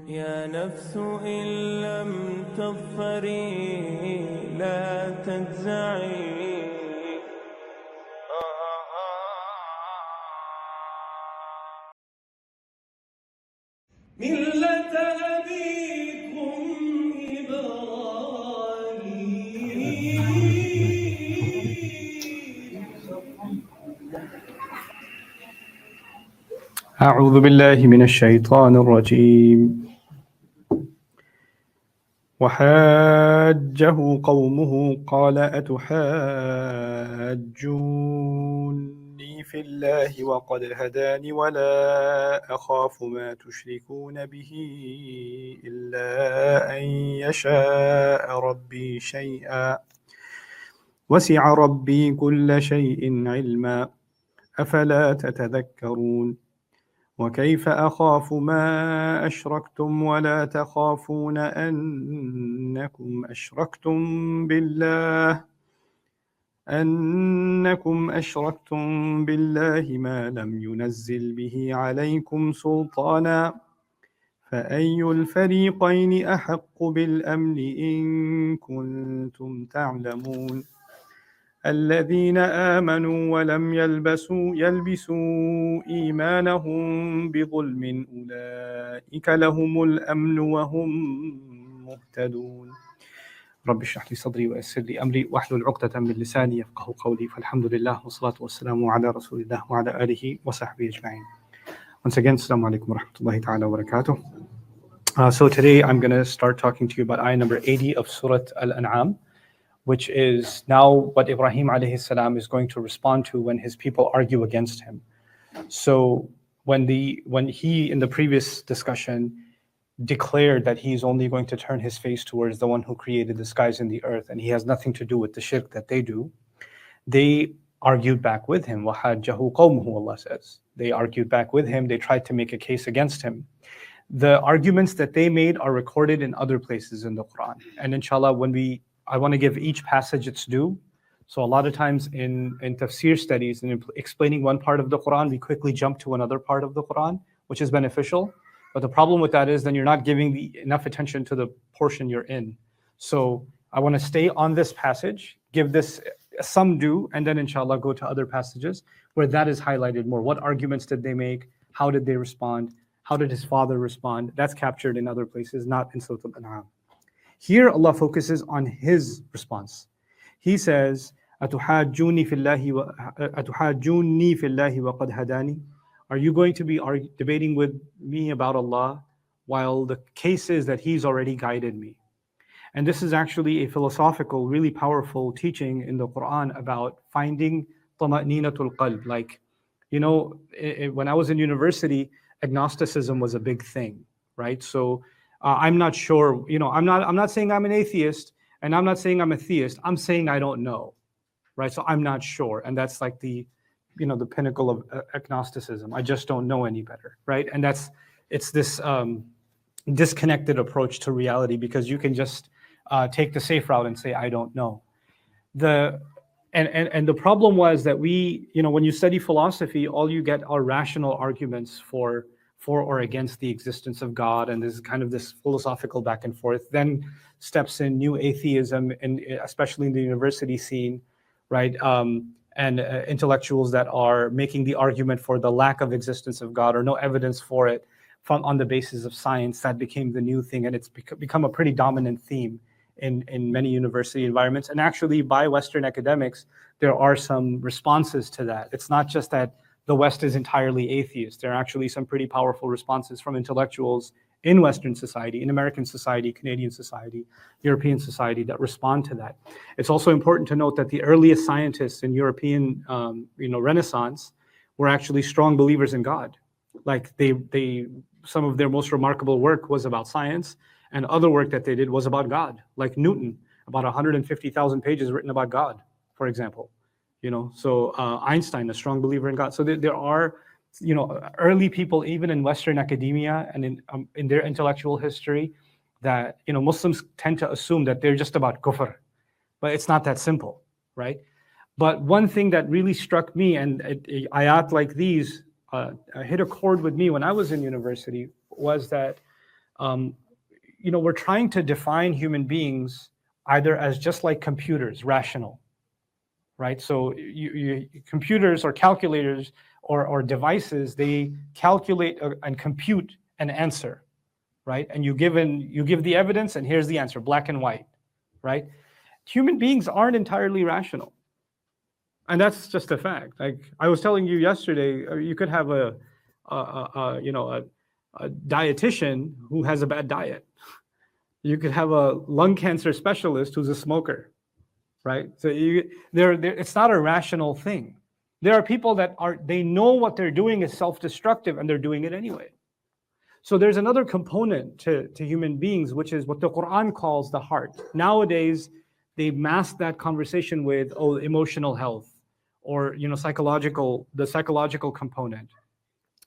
يا نفس إن لم تظفري لا تجزعي ملة أبيكم إبراهيم. أعوذ بالله من الشيطان الرجيم. وحاجه قومه قال أتحاجوني في الله وقد هداني ولا أخاف ما تشركون به إلا أن يشاء ربي شيئا وسع ربي كل شيء علما أفلا تتذكرون وكيف أخاف ما أشركتم ولا تخافون أنكم أشركتم بالله ما لم ينزل به عليكم سلطانا فأي الفريقين أحق بالأمن إن كنتم تعلمون الذين آمنوا ولم يلبسوا إيمانهم بظلم أولئك لهم الأمن وهم مهتدون رب اشرح لي صدري ويسر لي أمري واحلل عقدة من لساني يفقهوا قولي فالحمد لله والصلاة والسلام على رسول الله وعلى آله وصحبه أجمعين. Once again, Assalamu alaikum wa rahmatullahi ta'ala wa barakatuh. So today I'm going to start talking to you about ayah number 80 of Surah Al-An'am, which is now what Ibrahim alayhi salam is going to respond to when his people argue against him. So when he in the previous discussion declared that he's only going to turn his face towards the one who created the skies and the earth, and he has nothing to do with the shirk that they do, they argued back with him. وَحَاجَّهُ قَوْمُهُ, Allah says. They argued back with him. They tried to make a case against him. The arguments that they made are recorded in other places in the Quran. And inshallah, I want to give each passage its due. So a lot of times in tafsir studies and in explaining one part of the Quran, we quickly jump to another part of the Quran, which is beneficial. But the problem with that is then you're not giving enough attention to the portion you're in. So I want to stay on this passage, give this some due, and then inshallah go to other passages where that is highlighted more. What arguments did they make? How did they respond? How did his father respond? That's captured in other places, not in Surah Al-An'am. Here, Allah focuses on his response. He says, "Atuhajjuni fillahi wa qad hadani." Are you going to be debating with me about Allah while the case is that He's already guided me? And this is actually a philosophical, really powerful teaching in the Quran about finding tama'ninatul qalb. Like, when I was in university, agnosticism was a big thing, right? So I'm not sure, I'm not saying I'm an atheist, and I'm not saying I'm a theist. I'm saying I don't know, right? So I'm not sure. And that's like the pinnacle of agnosticism. I just don't know any better, right? And it's this disconnected approach to reality, because you can just take the safe route and say, I don't know. And the problem was that when you study philosophy, all you get are rational arguments for or against the existence of God, and there's kind of this philosophical back and forth. Then steps in new atheism, and especially in the university scene, right? And intellectuals that are making the argument for the lack of existence of God or no evidence for it on the basis of science. That became the new thing, and it's become a pretty dominant theme in many university environments. And actually, by Western academics, there are some responses to that. It's not just that the West is entirely atheist. There are actually some pretty powerful responses from intellectuals in Western society, in American society, Canadian society, European society that respond to that. It's also important to note that the earliest scientists in European, Renaissance were actually strong believers in God. Like some of their most remarkable work was about science, and other work that they did was about God. Like Newton, about 150,000 pages written about God, for example. So Einstein, a strong believer in God. So there are, early people, even in Western academia and in their intellectual history, that, Muslims tend to assume that they're just about kufr, but it's not that simple, right? But one thing that really struck me, and ayat like these hit a chord with me when I was in university, was that we're trying to define human beings either as just like computers, rational, right? So computers or calculators or devices, they calculate and compute an answer, right? And you give the evidence, and here's the answer, black and white, right? Human beings aren't entirely rational, and that's just a fact. Like I was telling you yesterday, you could have a dietitian who has a bad diet. You could have a lung cancer specialist who's a smoker, right? So it's not a rational thing. There are people that they know what they're doing is self-destructive, and they're doing it anyway. So there's another component to human beings, which is what the Quran calls the heart. Nowadays, they mask that conversation with emotional health, or the psychological component.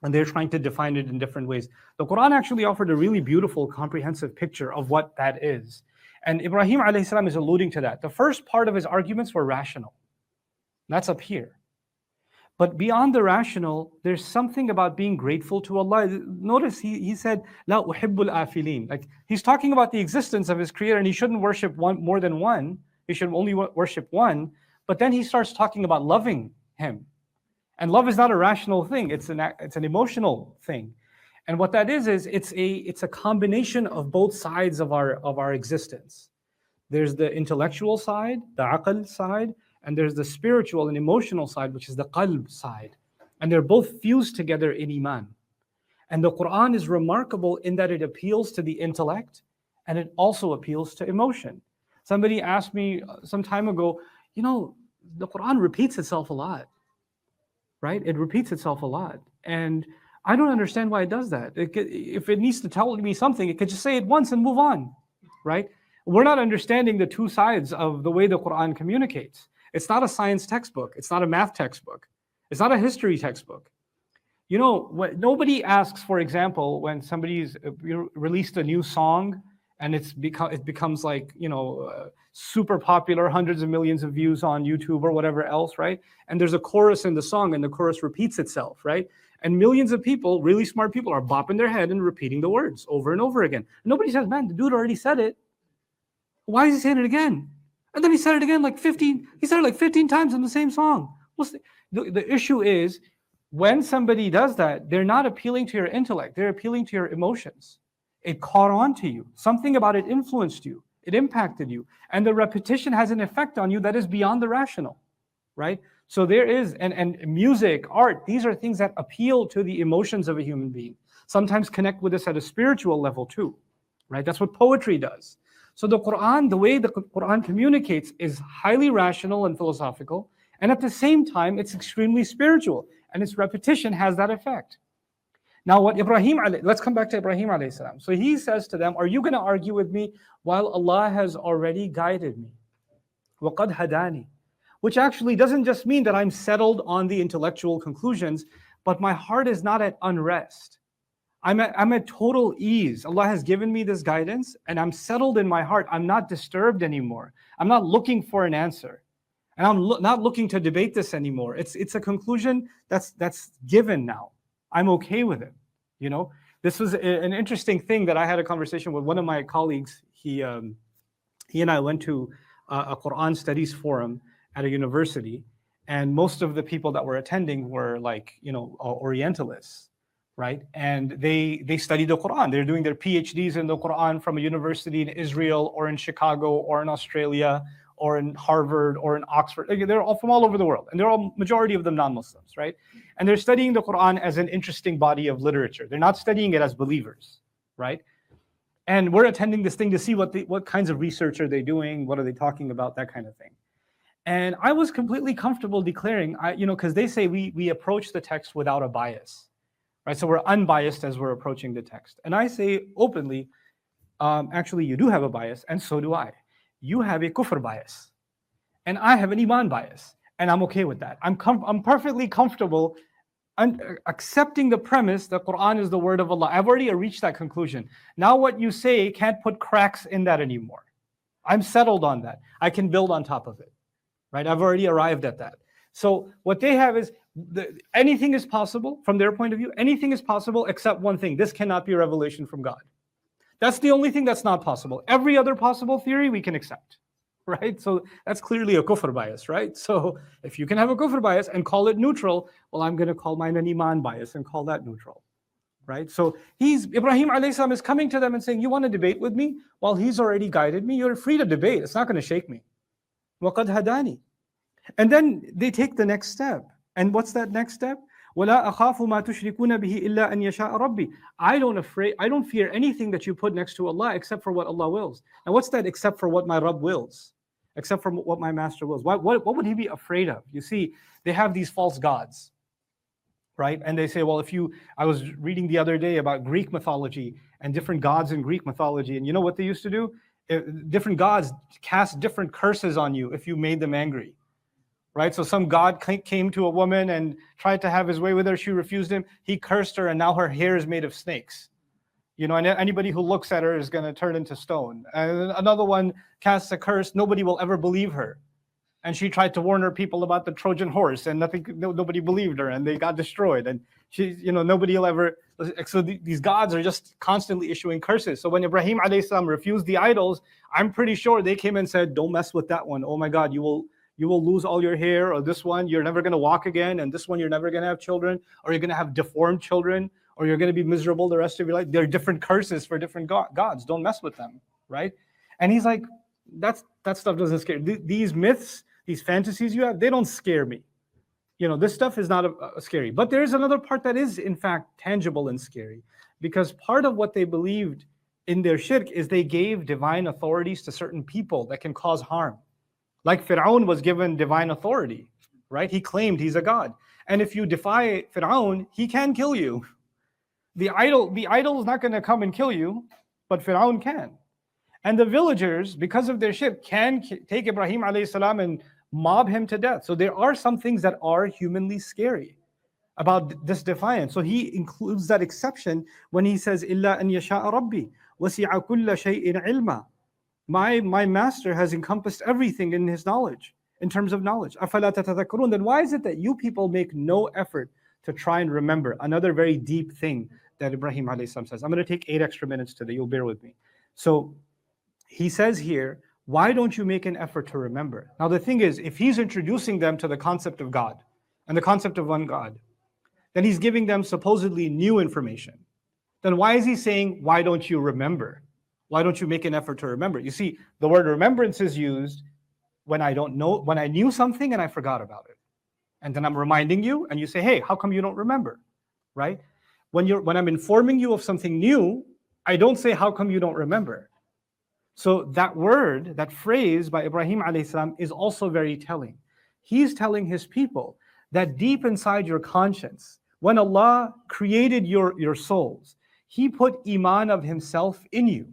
And they're trying to define it in different ways. The Quran actually offered a really beautiful, comprehensive picture of what that is. And Ibrahim alayhi salam is alluding to that. The first part of his arguments were rational. That's up here. But beyond the rational, there's something about being grateful to Allah. Notice he said, La uhibbul afilin. Like he's talking about the existence of his creator, and he shouldn't worship more than one. He should only worship one. But then he starts talking about loving him. And love is not a rational thing. It's an emotional thing. And what that is it's a combination of both sides of our existence. There's the intellectual side, the aql side, and there's the spiritual and emotional side, which is the qalb side. And they're both fused together in iman. And the Quran is remarkable in that it appeals to the intellect, and it also appeals to emotion. Somebody asked me some time ago, the Quran repeats itself a lot, right? It repeats itself a lot. And I don't understand why it does that. If it needs to tell me something, it could just say it once and move on, right? We're not understanding the two sides of the way the Quran communicates. It's not a science textbook. It's not a math textbook. It's not a history textbook. Nobody asks, for example, when somebody's released a new song and it becomes like, super popular, hundreds of millions of views on YouTube or whatever else, right? And there's a chorus in the song, and the chorus repeats itself, right? And millions of people, really smart people, are bopping their head and repeating the words over and over again. Nobody says, man, the dude already said it. Why is he saying it again? And then he said it again he said it like 15 times in the same song. The issue is, when somebody does that, they're not appealing to your intellect, they're appealing to your emotions. It caught on to you. Something about it influenced you. It impacted you. And the repetition has an effect on you that is beyond the rational, right? So there is, and music, art, these are things that appeal to the emotions of a human being. Sometimes connect with us at a spiritual level too, right? That's what poetry does. So the Quran, the way the Quran communicates is highly rational and philosophical, and at the same time, it's extremely spiritual, and its repetition has that effect. Now, let's come back to Ibrahim alayhi salam. So he says to them, are you going to argue with me while Allah has already guided me? وَقَدْ هَدَانِي. Which actually doesn't just mean that I'm settled on the intellectual conclusions, but my heart is not at unrest. I'm at total ease. Allah has given me this guidance, and I'm settled in my heart. I'm not disturbed anymore. I'm not looking for an answer. And I'm not looking to debate this anymore. It's a conclusion that's given now. I'm okay with it. This was an interesting thing that I had a conversation with one of my colleagues. He and I went to a Quran studies forum at a university, and most of the people that were attending were Orientalists, right? And they study the Quran. They're doing their PhDs in the Quran from a university in Israel or in Chicago or in Australia or in Harvard or in Oxford. They're all from all over the world, and they're all, majority of them, non-Muslims, right? And they're studying the Quran as an interesting body of literature. They're not studying it as believers, right? And we're attending this thing to see what kinds of research are they doing, what are they talking about, that kind of thing. And I was completely comfortable declaring, because they say we approach the text without a bias, right? So we're unbiased as we're approaching the text. And I say openly, actually you do have a bias, and so do I. You have a kufr bias, and I have an iman bias, and I'm okay with that. I'm perfectly comfortable accepting the premise that Quran is the word of Allah. I've already reached that conclusion. Now what you say can't put cracks in that anymore. I'm settled on that. I can build on top of it, right? I've already arrived at that. So what they have is anything is possible from their point of view. Anything is possible except one thing. This cannot be a revelation from God. That's the only thing that's not possible. Every other possible theory we can accept, right? So that's clearly a kufr bias, right? So if you can have a kufr bias and call it neutral, well, I'm going to call mine an iman bias and call that neutral, right? So Ibrahim alayhi salam is coming to them and saying, you want to debate with me? Well, he's already guided me. You're free to debate. It's not going to shake me. وَقَدْ هَدَانِي. And then they take the next step. And what's that next step? وَلَا أَخَافُ مَا تُشْرِكُونَ بِهِ إِلَّا أَنْ يَشَاءَ رَبِّي. I don't fear anything that you put next to Allah except for what Allah wills. Now what's that except for what my Rabb wills? Except for what my master wills. What would he be afraid of? You see, they have these false gods, right? And they say, well, I was reading the other day about Greek mythology and different gods in Greek mythology. And you know what they used to do? Different gods cast different curses on you if you made them angry. Right? So some god came to a woman and tried to have his way with her. She refused him. He cursed her, and now her hair is made of snakes. You know, and anybody who looks at her is going to turn into stone. And another one casts a curse. Nobody will ever believe her. And she tried to warn her people about the Trojan horse, and nobody believed her, and they got destroyed. And nobody will ever. So these gods are just constantly issuing curses. So when Ibrahim alayhi salam refused the idols, I'm pretty sure they came and said, "Don't mess with that one. Oh my God, you will lose all your hair, or this one, you're never going to walk again, and this one, you're never going to have children, or you're going to have deformed children, or you're going to be miserable the rest of your life." There are different curses for different gods. Don't mess with them, right? And he's like, that stuff doesn't scare me. These myths, these fantasies you have, they don't scare me. This stuff is not scary. But there is another part that is, in fact, tangible and scary, because part of what they believed in their shirk is they gave divine authorities to certain people that can cause harm. Like Fir'aun was given divine authority, right? He claimed he's a god. And if you defy Fir'aun, he can kill you. The idol is not going to come and kill you, but Fir'aun can. And the villagers, because of their shirk, can take Ibrahim alayhi salam and mob him to death. So there are some things that are humanly scary about this defiance. So he includes that exception when he says, إِلَّا أَنْ يَشَاءَ رَبِّي وَسِعَ كُلَّ شَيْءٍ عِلْمًا. My master has encompassed everything in his knowledge, in terms of knowledge. أَفَلَا تَتَذَكَّرُونَ. Then why is it that you people make no effort to try and remember? Another very deep thing that Ibrahim alayhi salam says. I'm going to take 8 extra minutes today, you'll bear with me. So he says here, why don't you make an effort to remember? Now the thing is, if he's introducing them to the concept of God and the concept of one God, then he's giving them supposedly new information. Then why is he saying, why don't you remember? Why don't you make an effort to remember? You see, the word remembrance is used when I knew something and I forgot about it. And then I'm reminding you and you say, hey, how come you don't remember? Right? When I'm informing you of something new, I don't say, how come you don't remember? So that word, that phrase by Ibrahim alayhi salam is also very telling. He's telling his people that deep inside your conscience, when Allah created your souls, He put iman of Himself in you.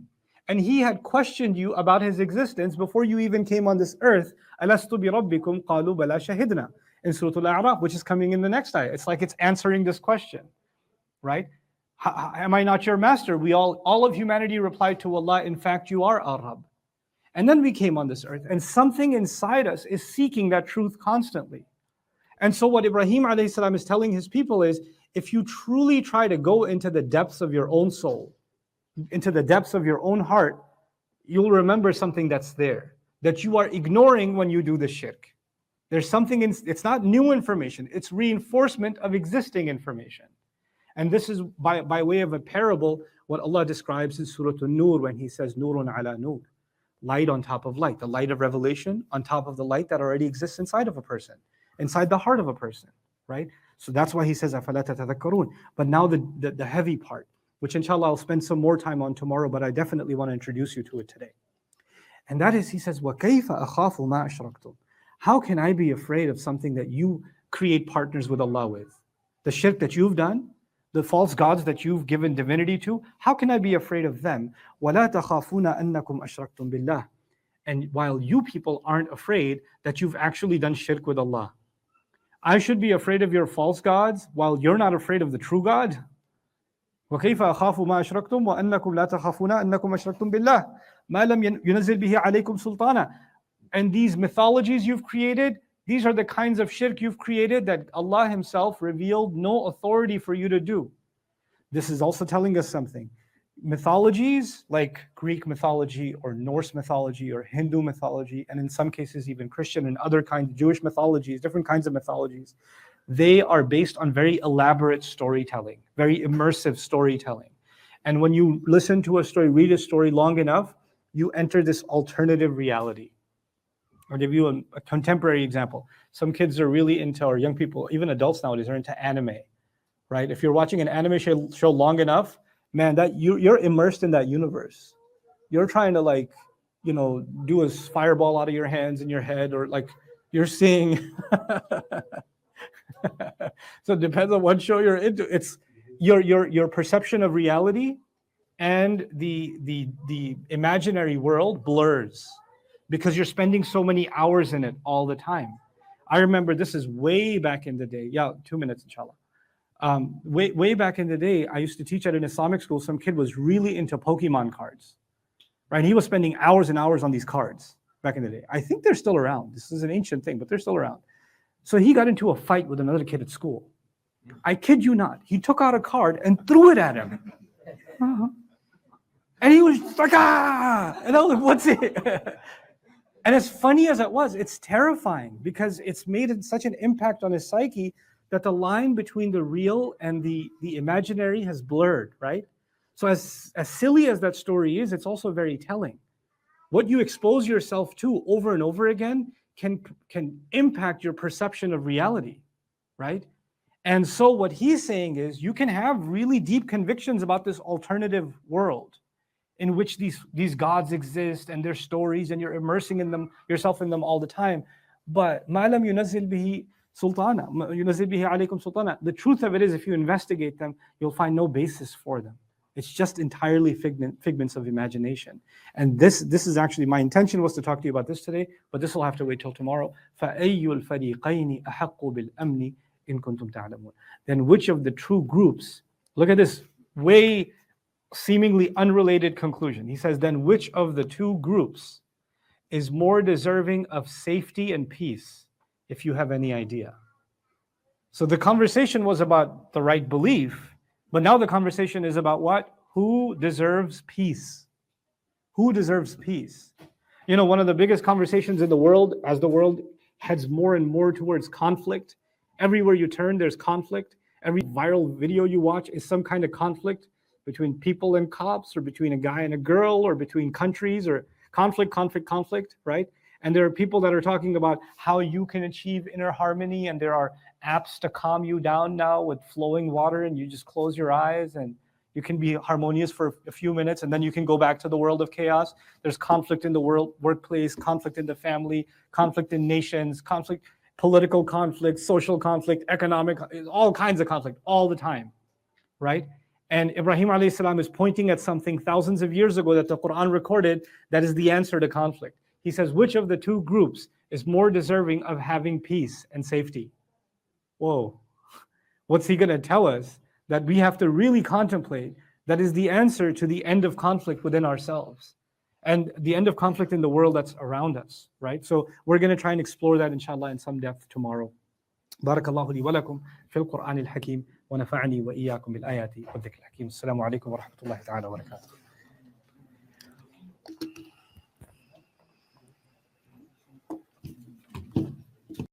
And He had questioned you about His existence before you even came on this earth. Alastu bi rabbikum qalu bala shahidna. In Surah Al-A'raf, which is coming in the next ayah. It's like it's answering this question, right? Am I not your master? All of humanity replied to Allah, in fact, you are our Rabb. And then we came on this earth, and something inside us is seeking that truth constantly. And so what Ibrahim alayhi salam is telling his people is, if you truly try to go into the depths of your own soul, into the depths of your own heart, you'll remember something that's there, that you are ignoring when you do the shirk. There's something, it's not new information, it's reinforcement of existing information. And this is by way of a parable, what Allah describes in Surah An-Nur when He says, Nurun ala nur, light on top of light, the light of revelation on top of the light that already exists inside of a person, inside the heart of a person, right? So that's why He says, أَفَلَا تَتَذَكَّرُونَ. But now the heavy part, which inshallah I'll spend some more time on tomorrow, but I definitely want to introduce you to it today. And that is, He says, وَكَيْفَ أَخَافُ مَا أَشْرَكْتُمْ. How can I be afraid of something that you create partners with Allah with? The shirk that you've done, the false gods that you've given divinity to, how can I be afraid of them? وَلَا تَخَافُونَ أَنَّكُمْ أَشْرَكْتُمْ بِاللَّهِ. And while you people aren't afraid that you've actually done shirk with Allah. I should be afraid of your false gods while you're not afraid of the true God? وَكَيْفَ أَخَافُ مَا أَشْرَكْتُمْ وَأَنَّكُمْ لَا تَخَافُونَ أَنَّكُمْ أَشْرَكْتُمْ بِاللَّهِ مَا لَمْ يُنَزِّلْ بِهِ عَلَيْكُمْ سُلْطَانًا. And these mythologies you've created, these are the kinds of shirk you've created that Allah Himself revealed no authority for you to do. This is also telling us something. mythologies like Greek mythology or Norse mythology or Hindu mythology, and in some cases even Christian and other kinds of Jewish mythologies, different kinds of mythologies, they are based on very elaborate storytelling, very immersive storytelling. And when you listen to a story, read a story long enough, you enter this alternative reality. I'll give you a contemporary example. Some kids are really into, or young people, even adults nowadays, are into anime, right? If you're watching an anime show long enough, man, that you're immersed in that universe. You're trying to like, do a fireball out of your hands in your head, or like you're seeing. So it depends on what show you're into. It's your perception of reality and the imaginary world blurs because you're spending so many hours in it all the time. I remember this is way back in the day. Yeah, 2 minutes, inshallah. Way back in the day, I used to teach at an Islamic school. Some kid was really into Pokemon cards, right? He was spending hours and hours on these cards back in the day. I think they're still around. This is an ancient thing, but they're still around. So he got into a fight with another kid at school. I kid you not. He took out a card and threw it at him. And he was like, ah! And I was like, what's it? And as funny as it was, it's terrifying because it's made such an impact on his psyche that the line between the real and the imaginary has blurred, right? So as silly as that story is, it's also very telling. What you expose yourself to over and over again can impact your perception of reality, right? And so what he's saying is you can have really deep convictions about this alternative world in which these gods exist and their stories, and you're immersing yourself in them all the time. But مَا لَمْ يُنَزِّلْ بِهِ سُلْطَانًا يُنَزِّلْ بِهِ عَلَيْكُمْ سُلْطَانًا. The truth of it is, if you investigate them, you'll find no basis for them. It's just entirely figments of imagination. And this is actually, my intention was to talk to you about this today, but this will have to wait till tomorrow. فَأَيُّ الْفَرِيقَيْنِ أَحَقُّ بِالْأَمْنِ إِن كُنتُمْ تَعْلَمُونَ. Then which of the true groups, look at this way seemingly unrelated conclusion. He says, then which of the two groups is more deserving of safety and peace, if you have any idea? So the conversation was about the right belief, but now the conversation is about what? Who deserves peace? Who deserves peace? One of the biggest conversations in the world, as the world heads more and more towards conflict, everywhere you turn, there's conflict. Every viral video you watch is some kind of conflict between people and cops, or between a guy and a girl, or between countries, or conflict, right? And there are people that are talking about how you can achieve inner harmony, and there are apps to calm you down now with flowing water, and you just close your eyes and you can be harmonious for a few minutes, and then you can go back to the world of chaos. There's conflict in the workplace, conflict in the family, conflict in nations, conflict, political conflict, social conflict, economic, all kinds of conflict all the time, right? And Ibrahim alayhi salam is pointing at something thousands of years ago that the Quran recorded that is the answer to conflict. He says, which of the two groups is more deserving of having peace and safety? Whoa, what's he going to tell us that we have to really contemplate that is the answer to the end of conflict within ourselves and the end of conflict in the world that's around us, right? So we're going to try and explore that, inshallah, in some depth tomorrow. بارك الله لي ولكم في القرآن الحكيم ونفعني وإياكم بالآيات والذكر الحكيم. السلام عليكم ورحمة الله تعالى وبركاته.